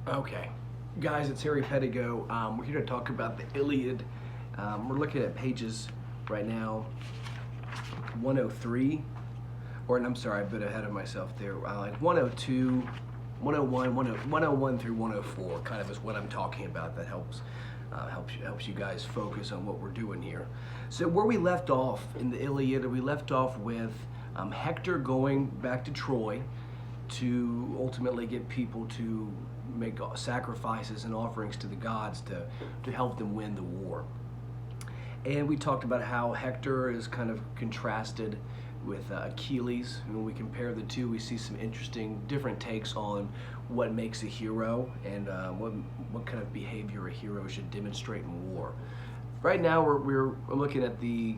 Okay, guys, it's Harry Pedigo. We're here to talk about the Iliad. We're looking at pages right now 103, or I'm sorry, a bit ahead of myself there. Like 102, 101, 101 through 104, kind of is what I'm talking about. That helps you guys focus on what we're doing here. So where we left off in the Iliad, we left off with Hector going back to Troy to ultimately get people to make sacrifices and offerings to the gods to help them win the war. And we talked about how Hector is kind of contrasted with Achilles. When we compare the two, we see some interesting different takes on what makes a hero and what kind of behavior a hero should demonstrate in war. Right now we're looking at the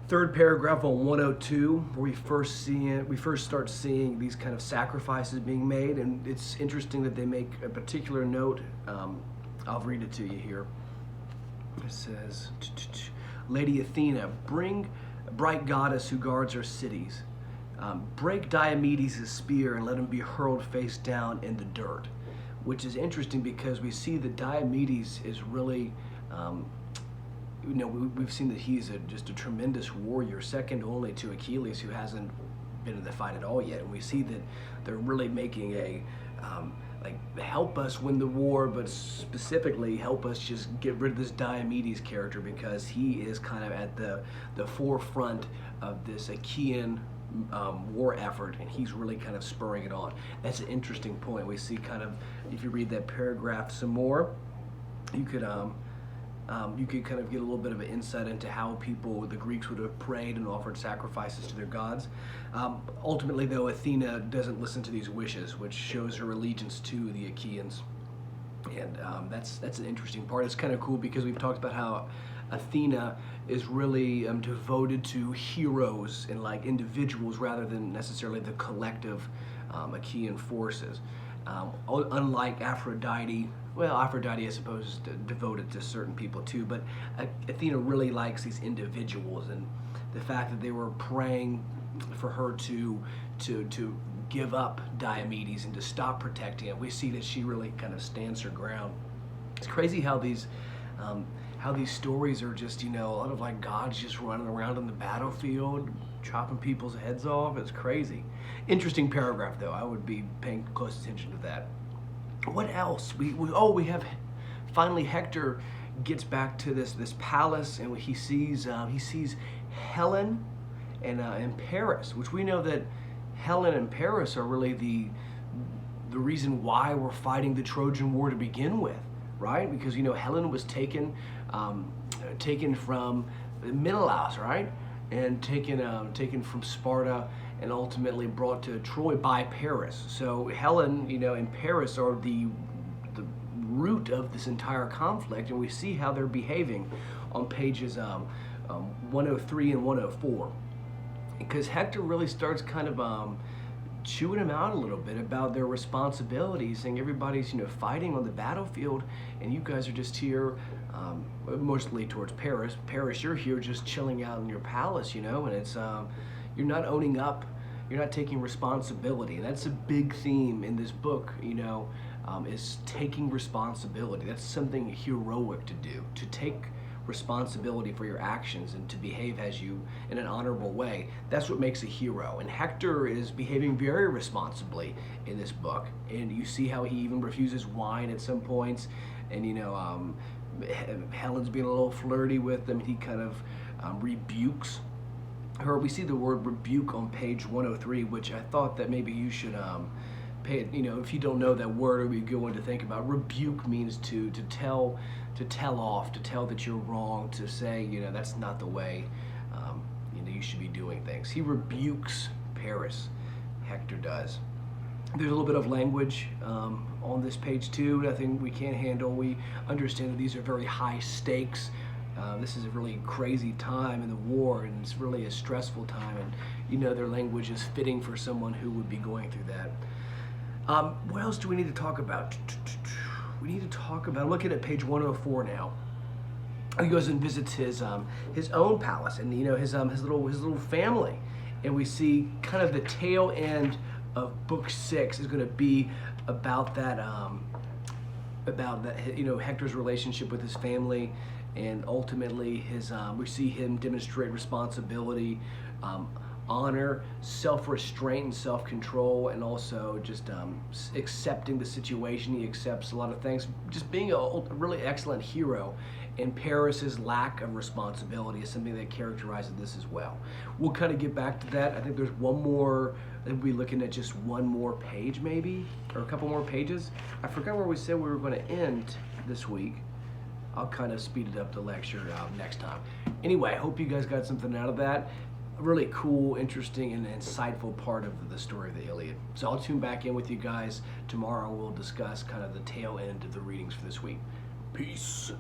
third paragraph on 102, where we first start seeing these kind of sacrifices being made, and it's interesting that they make a particular note. I'll read it to you here. It says, Lady Athena, bring bright goddess who guards our cities. Break Diomedes' spear and let him be hurled face down in the dirt, which is interesting because we see that Diomedes is really we've seen that he's just a tremendous warrior, second only to Achilles, who hasn't been in the fight at all yet. And we see that they're really making a help us win the war, but specifically help us just get rid of this Diomedes character, because he is kind of at the forefront of this Achaean war effort, and he's really kind of spurring it on. That's an interesting point. We see kind of, if you read that paragraph some more, you could kind of get a little bit of an insight into how the Greeks would have prayed and offered sacrifices to their gods. Ultimately, though, Athena doesn't listen to these wishes, which shows her allegiance to the Achaeans. And that's an interesting part. It's kind of cool because we've talked about how Athena is really devoted to heroes and like individuals rather than necessarily the collective Achaean forces. Unlike Aphrodite, well, Aphrodite, I suppose, is devoted to certain people too, but Athena really likes these individuals, and the fact that they were praying for her to give up Diomedes and to stop protecting him, we see that she really kind of stands her ground. It's crazy how these stories are just, a lot of like gods just running around on the battlefield, chopping people's heads off. It's crazy. Interesting paragraph, though. I would be paying close attention to that. What else? We have finally Hector gets back to this palace, and he sees Helen and Paris, which we know that Helen and Paris are really the reason why we're fighting the Trojan War to begin with, right? Because Helen was taken from Menelaus, right, and taken from Sparta and ultimately brought to Troy by Paris. So Helen, and Paris are the root of this entire conflict, and we see how they're behaving on pages 103 and 104. Because Hector really starts kind of chewing them out a little bit about their responsibilities, saying everybody's fighting on the battlefield, and you guys are just here, mostly towards Paris. Paris, you're here just chilling out in your palace, and it's you're not owning up, you're not taking responsibility, and that's a big theme in this book. Is taking responsibility. That's something heroic to do, to take responsibility for your actions and to behave as you in an honorable way. That's what makes a hero, and Hector is behaving very responsibly in this book, and you see how he even refuses wine at some points, and Helen's being a little flirty with him. He kind of rebukes her. We see the word rebuke on page 103, which I thought that maybe you should pay it. If you don't know that word, or we go on to think about, rebuke means to tell off, to tell that you're wrong, to say that's not the way you should be doing things. He rebukes Paris. Hector does. There's a little bit of language on this page too. Nothing we can't handle. We understand that these are very high stakes. This is a really crazy time in the war, and it's really a stressful time, and their language is fitting for someone who would be going through that. What else do we need to talk about? We need to talk about, looking at page 104 now. He goes and visits his own palace, and his little family, and we see kind of the tail end of book 6 is going to be about that about that, Hector's relationship with his family, and ultimately his we see him demonstrate responsibility, honor, self-restraint and self-control, and also just accepting the situation. He accepts a lot of things, just being a really excellent hero. And Paris's lack of responsibility is something that characterizes this as well. We'll kind of get back to that. I think there's one more, we'll be looking at just one more page maybe, or a couple more pages. I forgot where we said we were going to end this week. I'll kind of speed it up the lecture next time. Anyway, I hope you guys got something out of that. A really cool, interesting, and insightful part of the story of the Iliad. So I'll tune back in with you guys tomorrow. We'll discuss kind of the tail end of the readings for this week. Peace.